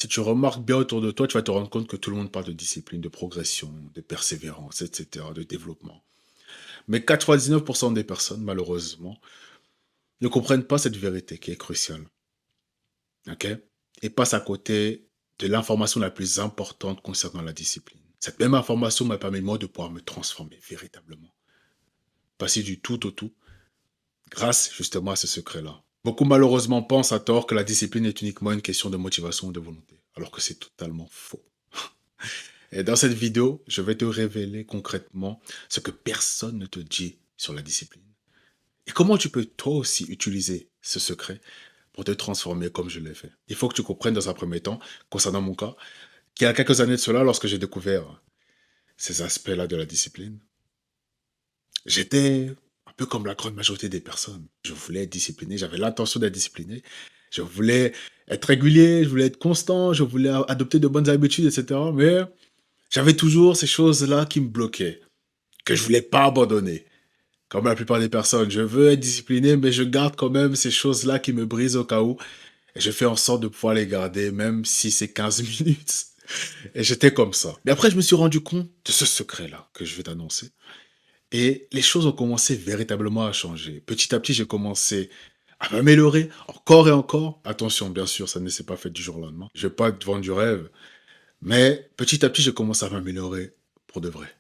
Si tu remarques bien autour de toi, tu vas te rendre compte que tout le monde parle de discipline, de progression, de persévérance, etc., de développement. Mais 99% des personnes, malheureusement, ne comprennent pas cette vérité qui est cruciale. OK? Et passent à côté de l'information la plus importante concernant la discipline. Cette même information m'a permis, moi, de pouvoir me transformer véritablement. Passer du tout au tout, grâce justement à ce secret-là. Beaucoup malheureusement pensent à tort que la discipline est uniquement une question de motivation ou de volonté, alors que c'est totalement faux. Et dans cette vidéo, je vais te révéler concrètement ce que personne ne te dit sur la discipline. Et comment tu peux toi aussi utiliser ce secret pour te transformer comme je l'ai fait. Il faut que tu comprennes dans un premier temps, concernant mon cas, qu'il y a quelques années de cela, lorsque j'ai découvert ces aspects-là de la discipline, j'étais un peu comme la grande majorité des personnes. Je voulais être discipliné, j'avais l'intention d'être discipliné, je voulais être régulier, je voulais être constant, je voulais adopter de bonnes habitudes, etc. Mais j'avais toujours ces choses-là qui me bloquaient, que je voulais pas abandonner. Comme la plupart des personnes, je veux être discipliné, mais je garde quand même ces choses-là qui me brisent au cas où. Et je fais en sorte de pouvoir les garder, même si c'est 15 minutes. Et j'étais comme ça. Mais après, je me suis rendu compte de ce secret-là que je vais t'annoncer. Et les choses ont commencé véritablement à changer. Petit à petit, j'ai commencé à m'améliorer encore et encore. Attention, bien sûr, ça ne s'est pas fait du jour au lendemain. Je vais pas te vendre du rêve. Mais petit à petit, j'ai commencé à m'améliorer pour de vrai.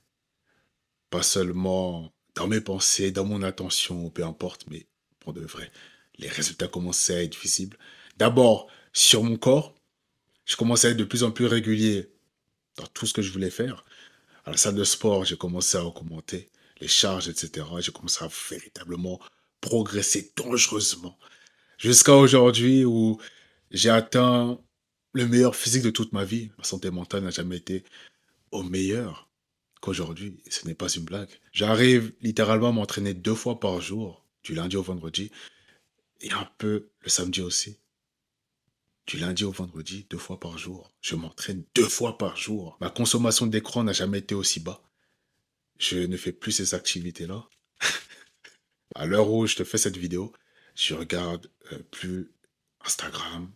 Pas seulement dans mes pensées, dans mon attention, peu importe, mais pour de vrai. Les résultats commençaient à être visibles. D'abord, sur mon corps, je commençais à être de plus en plus régulier dans tout ce que je voulais faire. À la salle de sport, j'ai commencé à augmenter les charges, etc. J'ai commencé à véritablement progresser dangereusement. Jusqu'à aujourd'hui où j'ai atteint le meilleur physique de toute ma vie. Ma santé mentale n'a jamais été au meilleur qu'aujourd'hui. Et ce n'est pas une blague. J'arrive littéralement à m'entraîner 2 fois par jour, du lundi au vendredi, et un peu le samedi aussi. Du lundi au vendredi, 2 fois par jour. Je m'entraîne 2 fois par jour. Ma consommation d'écran n'a jamais été aussi bas. Je ne fais plus ces activités-là. À l'heure où je te fais cette vidéo, je regarde plus Instagram,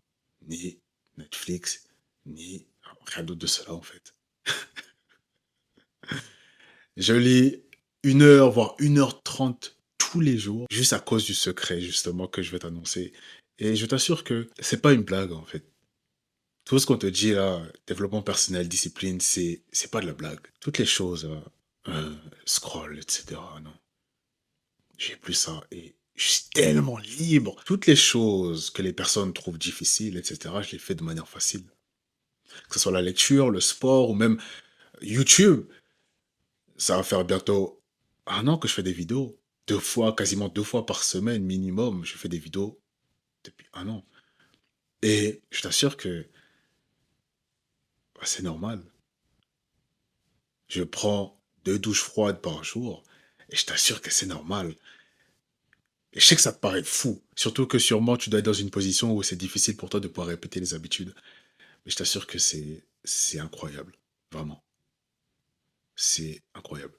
ni Netflix, ni rien d'autre de cela en fait. Je lis 1 heure, voire 1h30 tous les jours, juste à cause du secret justement que je vais t'annoncer. Et je t'assure que c'est pas une blague en fait. Tout ce qu'on te dit là, développement personnel, discipline, c'est pas de la blague. Toutes les choses, scroll, etc. Non, j'ai plus ça et je suis tellement libre. Toutes les choses que les personnes trouvent difficiles, etc. Je les fais de manière facile. Que ce soit la lecture, le sport ou même YouTube. Ça va faire bientôt 1 an que je fais des vidéos. 2 fois, quasiment 2 fois par semaine minimum, je fais des vidéos depuis 1 an. Et je t'assure que bah, c'est normal. Je prends 2 douches froides par jour et je t'assure que c'est normal. Et je sais que ça te paraît fou, surtout que sûrement tu dois être dans une position où c'est difficile pour toi de pouvoir répéter les habitudes. Mais je t'assure que c'est incroyable, vraiment, c'est incroyable.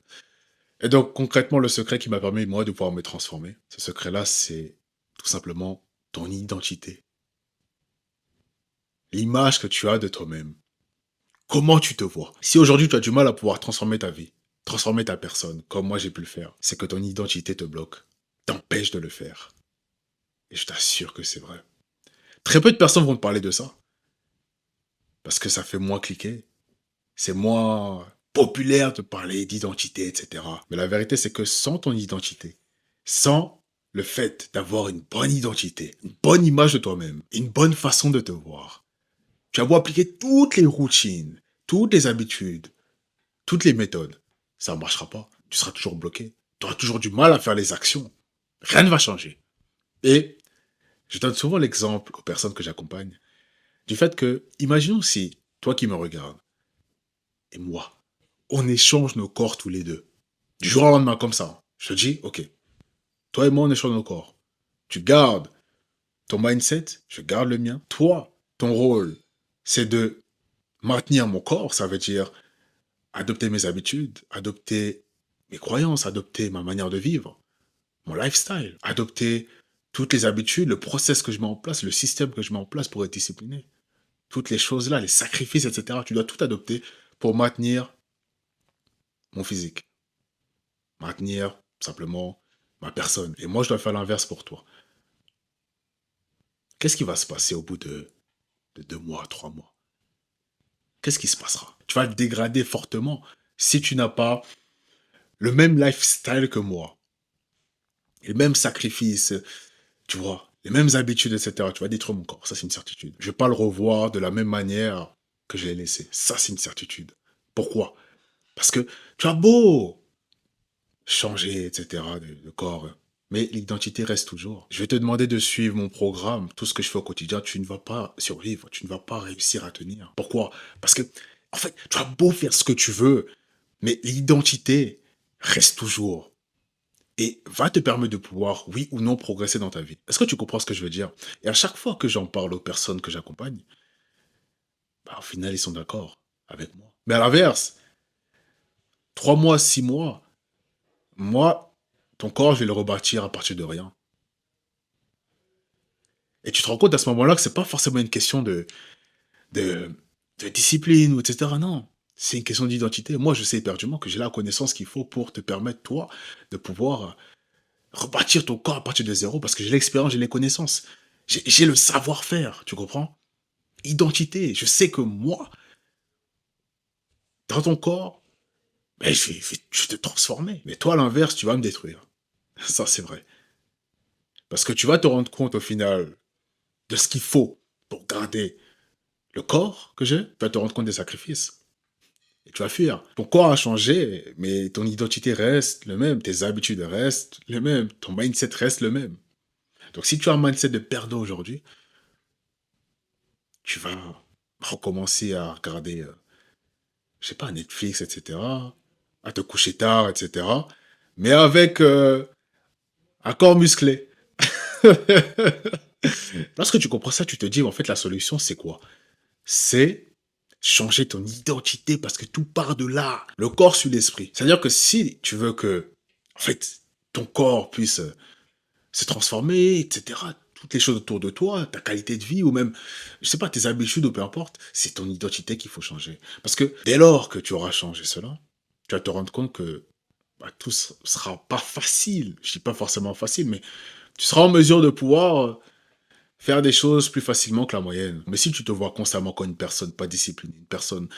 Et donc concrètement, le secret qui m'a permis moi de pouvoir me transformer, ce secret-là, c'est tout simplement ton identité, l'image que tu as de toi-même. Comment tu te vois? Si aujourd'hui tu as du mal à pouvoir transformer ta vie, transformer ta personne, comme moi j'ai pu le faire, c'est que ton identité te bloque, t'empêche de le faire. Et je t'assure que c'est vrai. Très peu de personnes vont te parler de ça, parce que ça fait moins cliquer. C'est moins populaire de parler d'identité, etc. Mais la vérité, c'est que sans ton identité, sans le fait d'avoir une bonne identité, une bonne image de toi-même, une bonne façon de te voir, tu as beau appliquer toutes les routines, toutes les habitudes, toutes les méthodes, ça ne marchera pas. Tu seras toujours bloqué. Tu auras toujours du mal à faire les actions. Rien ne va changer. Et je donne souvent l'exemple aux personnes que j'accompagne du fait que, imaginons si, toi qui me regardes, et moi, on échange nos corps tous les deux. Du jour au lendemain, comme ça. Je te dis, ok, toi et moi, on échange nos corps. Tu gardes ton mindset, je garde le mien. Toi, ton rôle, c'est de maintenir mon corps. Ça veut dire adopter mes habitudes, adopter mes croyances, adopter ma manière de vivre, mon lifestyle, adopter toutes les habitudes, le process que je mets en place, le système que je mets en place pour être discipliné. toutes les choses-là, les sacrifices, etc. Tu dois tout adopter pour maintenir mon physique, maintenir simplement ma personne. Et moi, je dois faire l'inverse pour toi. Qu'est-ce qui va se passer au bout de 2 mois, 3 mois? Qu'est-ce qui se passera? Tu vas te dégrader fortement si tu n'as pas le même lifestyle que moi, les mêmes sacrifices, tu vois, les mêmes habitudes, etc. Tu vas détruire mon corps, ça c'est une certitude. Je vais pas le revoir de la même manière que je l'ai laissé. Ça c'est une certitude. Pourquoi? Parce que tu as beau changer, etc., de corps, mais l'identité reste toujours. Je vais te demander de suivre mon programme, tout ce que je fais au quotidien, tu ne vas pas survivre, tu ne vas pas réussir à tenir. Pourquoi? Parce que, en fait, tu as beau faire ce que tu veux, mais l'identité reste toujours et va te permettre de pouvoir, oui ou non, progresser dans ta vie. Est-ce que tu comprends ce que je veux dire? Et à chaque fois que j'en parle aux personnes que j'accompagne, bah, au final, ils sont d'accord avec moi. Mais à l'inverse, 3 mois, 6 mois, moi, ton corps, je vais le rebâtir à partir de rien. Et tu te rends compte à ce moment-là que c'est pas forcément une question de, de discipline ou etc. Non. C'est une question d'identité. Moi, je sais éperdument que j'ai la connaissance qu'il faut pour te permettre, toi, de pouvoir rebâtir ton corps à partir de zéro parce que j'ai l'expérience, j'ai les connaissances. J'ai le savoir-faire, tu comprends? Identité. Je sais que moi, dans ton corps, ben, je vais te transformer. Mais toi, à l'inverse, tu vas me détruire. Ça, c'est vrai. Parce que tu vas te rendre compte au final de ce qu'il faut pour garder le corps que j'ai, tu vas te rendre compte des sacrifices. Et tu vas fuir. Ton corps a changé, mais ton identité reste le même, tes habitudes restent les mêmes, ton mindset reste le même. Donc si tu as un mindset de perdant aujourd'hui, tu vas recommencer à regarder, je sais pas, Netflix, etc., à te coucher tard, etc., mais avec un corps musclé. Lorsque tu comprends ça, tu te dis, en fait, la solution, c'est quoi? C'est changer ton identité parce que tout part de là. Le corps suit l'esprit. C'est-à-dire que si tu veux que, en fait, ton corps puisse se transformer, etc., toutes les choses autour de toi, ta qualité de vie ou même, je sais pas, tes habitudes ou peu importe, c'est ton identité qu'il faut changer. Parce que dès lors que tu auras changé cela, tu vas te rendre compte que bah, tout sera pas facile. Je dis pas forcément facile, mais tu seras en mesure de pouvoir faire des choses plus facilement que la moyenne. Mais si tu te vois constamment comme une personne pas disciplinée, une personne,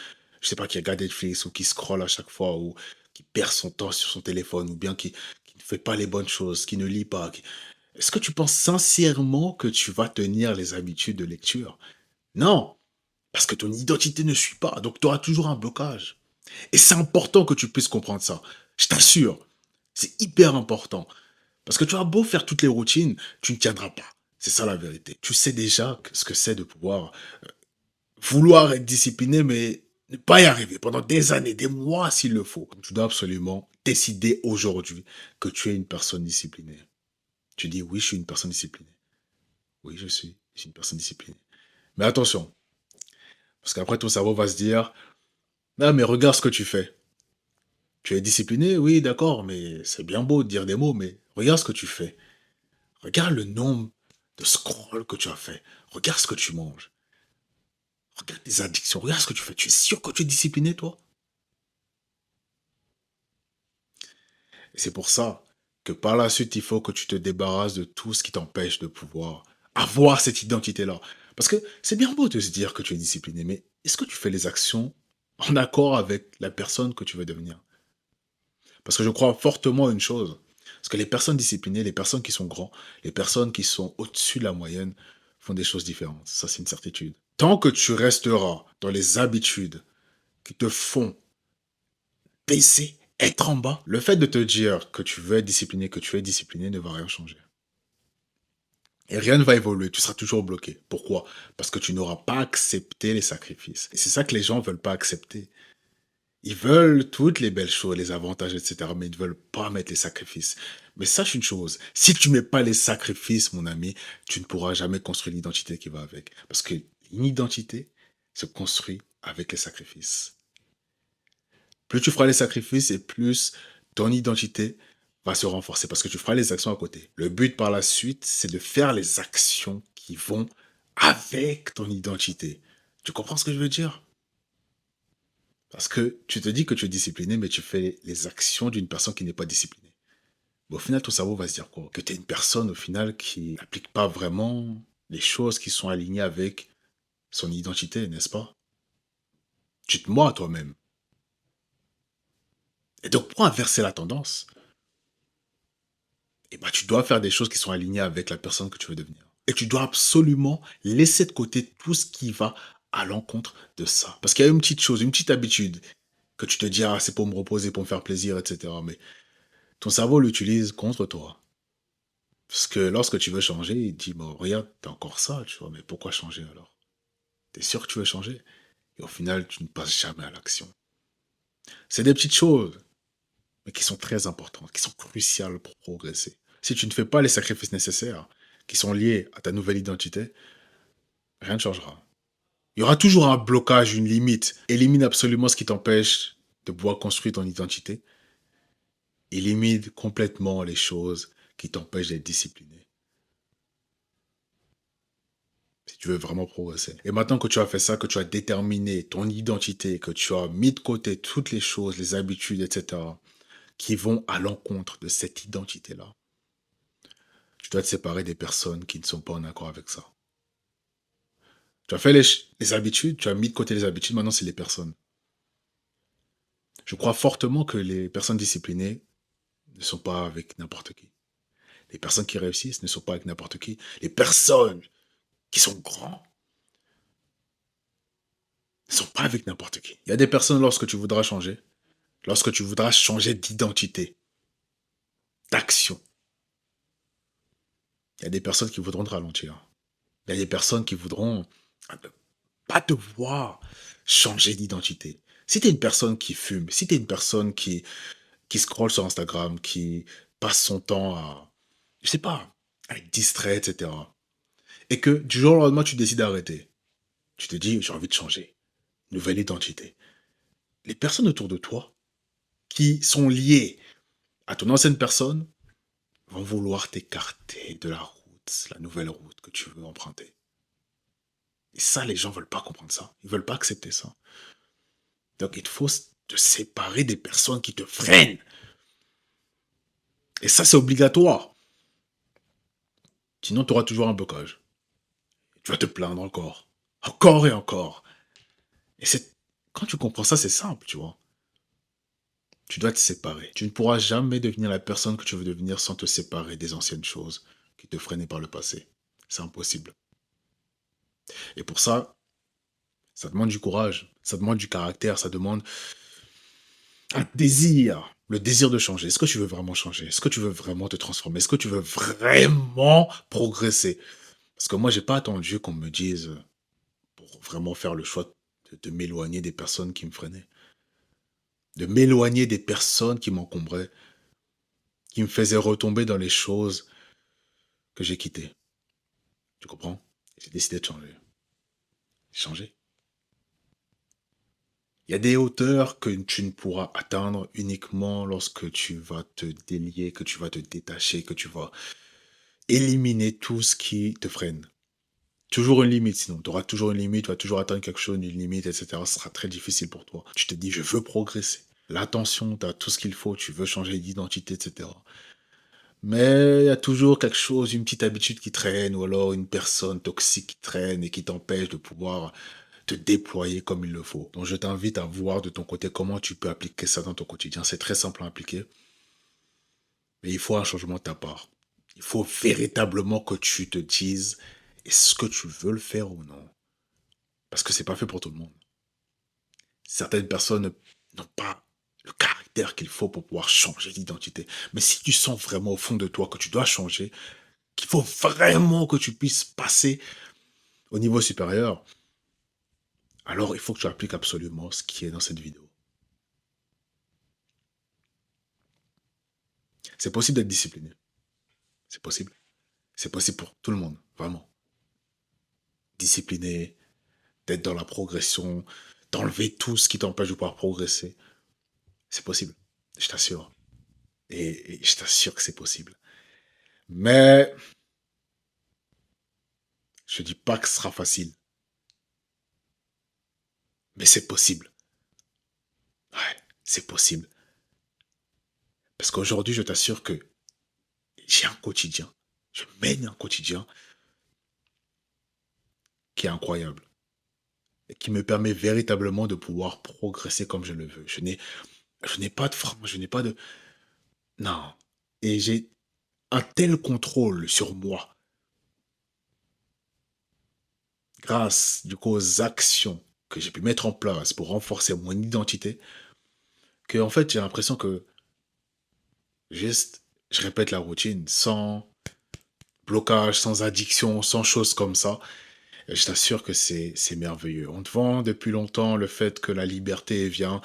je sais pas, qui regarde Netflix ou qui scrolle à chaque fois ou qui perd son temps sur son téléphone ou bien qui ne fait pas les bonnes choses, qui ne lit pas, est-ce que tu penses sincèrement que tu vas tenir les habitudes de lecture? Non, parce que ton identité ne suit pas, donc tu auras toujours un blocage. Et c'est important que tu puisses comprendre ça. Je t'assure, c'est hyper important. Parce que tu as beau faire toutes les routines, tu ne tiendras pas. C'est ça la vérité. Tu sais déjà ce que c'est de pouvoir vouloir être discipliné, mais ne pas y arriver pendant des années, des mois s'il le faut. Tu dois absolument décider aujourd'hui que tu es une personne disciplinée. Tu dis oui, je suis une personne disciplinée. Oui, je suis une personne disciplinée. Mais attention, parce qu'après ton cerveau va se dire, ah mais regarde ce que tu fais. Tu es discipliné, oui, d'accord, mais c'est bien beau de dire des mots, mais regarde ce que tu fais. Regarde le nombre de scrolls que tu as fait. Regarde ce que tu manges. Regarde tes addictions. Regarde ce que tu fais. Tu es sûr que tu es discipliné, toi? Et c'est pour ça que par la suite, il faut que tu te débarrasses de tout ce qui t'empêche de pouvoir avoir cette identité-là. Parce que c'est bien beau de se dire que tu es discipliné, mais est-ce que tu fais les actions en accord avec la personne que tu veux devenir? Parce que je crois fortement à une chose. Parce que les personnes disciplinées, les personnes qui sont grands, les personnes qui sont au-dessus de la moyenne font des choses différentes. Ça, c'est une certitude. Tant que tu resteras dans les habitudes qui te font baisser, être en bas, le fait de te dire que tu veux être discipliné, que tu es discipliné ne va rien changer. Et rien ne va évoluer, tu seras toujours bloqué. Pourquoi? Parce que tu n'auras pas accepté les sacrifices. Et c'est ça que les gens ne veulent pas accepter. Ils veulent toutes les belles choses, les avantages, etc., mais ils ne veulent pas mettre les sacrifices. Mais sache une chose, si tu ne mets pas les sacrifices, mon ami, tu ne pourras jamais construire l'identité qui va avec. Parce que une identité se construit avec les sacrifices. Plus tu feras les sacrifices et plus ton identité va se renforcer parce que tu feras les actions à côté. Le but par la suite, c'est de faire les actions qui vont avec ton identité. Tu comprends ce que je veux dire? Parce que tu te dis que tu es discipliné, mais tu fais les actions d'une personne qui n'est pas disciplinée. Mais au final, ton cerveau va se dire quoi? Que tu es une personne, au final, qui n'applique pas vraiment les choses qui sont alignées avec son identité, n'est-ce pas? Tu te mens à toi-même. Et donc, pour inverser la tendance, eh ben, tu dois faire des choses qui sont alignées avec la personne que tu veux devenir. Et tu dois absolument laisser de côté tout ce qui va à l'encontre de ça. Parce qu'il y a une petite chose, une petite habitude que tu te dis, ah, c'est pour me reposer, pour me faire plaisir, etc. Mais ton cerveau l'utilise contre toi. Parce que lorsque tu veux changer, il dit, bon, regarde, t'as encore ça, tu vois, mais pourquoi changer alors? T'es sûr que tu veux changer? Et au final, tu ne passes jamais à l'action. C'est des petites choses, mais qui sont très importantes, qui sont cruciales pour progresser. Si tu ne fais pas les sacrifices nécessaires, qui sont liés à ta nouvelle identité, rien ne changera. Il y aura toujours un blocage, une limite. Élimine absolument ce qui t'empêche de pouvoir construire ton identité. Élimine complètement les choses qui t'empêchent d'être discipliné. Si tu veux vraiment progresser. Et maintenant que tu as fait ça, que tu as déterminé ton identité, que tu as mis de côté toutes les choses, les habitudes, etc., qui vont à l'encontre de cette identité-là, tu dois te séparer des personnes qui ne sont pas en accord avec ça. Tu as fait les habitudes, tu as mis de côté les habitudes, maintenant c'est les personnes. Je crois fortement que les personnes disciplinées ne sont pas avec n'importe qui. Les personnes qui réussissent ne sont pas avec n'importe qui. Les personnes qui sont grands ne sont pas avec n'importe qui. Il y a des personnes, lorsque tu voudras changer d'identité, d'action, il y a des personnes qui voudront te ralentir. Il y a des personnes qui voudront pas te voir changer d'identité. Si tu es une personne qui fume, si tu es une personne qui scrolle sur Instagram, qui passe son temps à, je sais pas, à être distrait, etc. Et que du jour au lendemain, tu décides d'arrêter. Tu te dis, j'ai envie de changer. Nouvelle identité. Les personnes autour de toi qui sont liées à ton ancienne personne vont vouloir t'écarter de la route, la nouvelle route que tu veux emprunter. Et ça, les gens veulent pas comprendre ça. Ils veulent pas accepter ça. Donc, il faut te séparer des personnes qui te freinent. Et ça, c'est obligatoire. Sinon, tu auras toujours un blocage. Tu vas te plaindre encore. Encore et encore. Et c'est quand tu comprends ça, c'est simple, tu vois. Tu dois te séparer. Tu ne pourras jamais devenir la personne que tu veux devenir sans te séparer des anciennes choses qui te freinaient par le passé. C'est impossible. Et pour ça demande du courage, ça demande du caractère, ça demande un désir, le désir de changer. Est-ce que tu veux vraiment changer? Est-ce que tu veux vraiment te transformer? Est-ce que tu veux vraiment progresser? Parce que moi, j'ai pas attendu qu'on me dise pour vraiment faire le choix de m'éloigner des personnes qui me freinaient, de m'éloigner des personnes qui m'encombraient, qui me faisaient retomber dans les choses que j'ai quittées. Tu comprends? J'ai décidé de changer. Changer. Il y a des hauteurs que tu ne pourras atteindre uniquement lorsque tu vas te délier, que tu vas te détacher, que tu vas éliminer tout ce qui te freine. Toujours une limite, sinon tu auras toujours une limite, tu vas toujours atteindre quelque chose, une limite, etc. Ce sera très difficile pour toi. Tu te dis, je veux progresser. L'attention, tu as tout ce qu'il faut, tu veux changer d'identité, etc. Mais il y a toujours quelque chose, une petite habitude qui traîne, ou alors une personne toxique qui traîne et qui t'empêche de pouvoir te déployer comme il le faut. Donc je t'invite à voir de ton côté comment tu peux appliquer ça dans ton quotidien. C'est très simple à appliquer, mais il faut un changement de ta part. Il faut véritablement que tu te dises est-ce que tu veux le faire ou non. Parce que c'est pas fait pour tout le monde. Certaines personnes n'ont pas le caractère qu'il faut pour pouvoir changer d'identité. Mais si tu sens vraiment au fond de toi que tu dois changer, qu'il faut vraiment que tu puisses passer au niveau supérieur, alors il faut que tu appliques absolument ce qui est dans cette vidéo. C'est possible d'être discipliné. C'est possible. C'est possible pour tout le monde, vraiment. Discipliné, d'être dans la progression, d'enlever tout ce qui t'empêche de pouvoir progresser. C'est possible. Je t'assure. Et je t'assure que c'est possible. Mais je dis pas que ce sera facile. Mais c'est possible. Ouais, c'est possible. Parce qu'aujourd'hui, je t'assure que j'ai un quotidien. Je mène un quotidien qui est incroyable et qui me permet véritablement de pouvoir progresser comme je le veux. Je n'ai pas de frein, je n'ai pas de... Non. Et j'ai un tel contrôle sur moi grâce, du coup, aux actions que j'ai pu mettre en place pour renforcer mon identité, que, en fait, j'ai l'impression que juste, je répète la routine sans blocage, sans addiction, sans choses comme ça. Et je t'assure que c'est merveilleux. On te vend depuis longtemps le fait que la liberté vient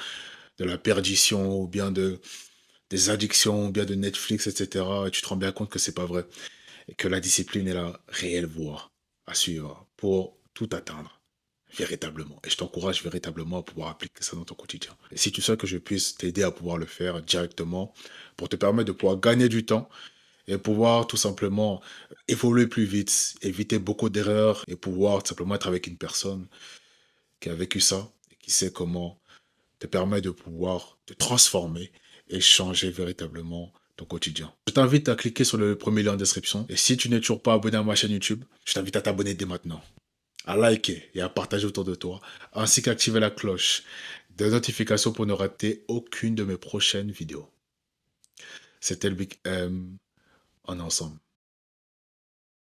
de la perdition ou bien des addictions ou bien de Netflix, etc. Et tu te rends bien compte que c'est pas vrai. Et que la discipline est la réelle voie à suivre pour tout atteindre. Véritablement. Et je t'encourage véritablement à pouvoir appliquer ça dans ton quotidien. Et si tu souhaites que je puisse t'aider à pouvoir le faire directement, pour te permettre de pouvoir gagner du temps et pouvoir tout simplement évoluer plus vite, éviter beaucoup d'erreurs et pouvoir tout simplement être avec une personne qui a vécu ça et qui sait comment te permet de pouvoir te transformer et changer véritablement ton quotidien. Je t'invite à cliquer sur le premier lien en description et si tu n'es toujours pas abonné à ma chaîne YouTube, je t'invite à t'abonner dès maintenant, à liker et à partager autour de toi, ainsi qu'activer la cloche de notification pour ne rater aucune de mes prochaines vidéos. C'était le Big M, en ensemble.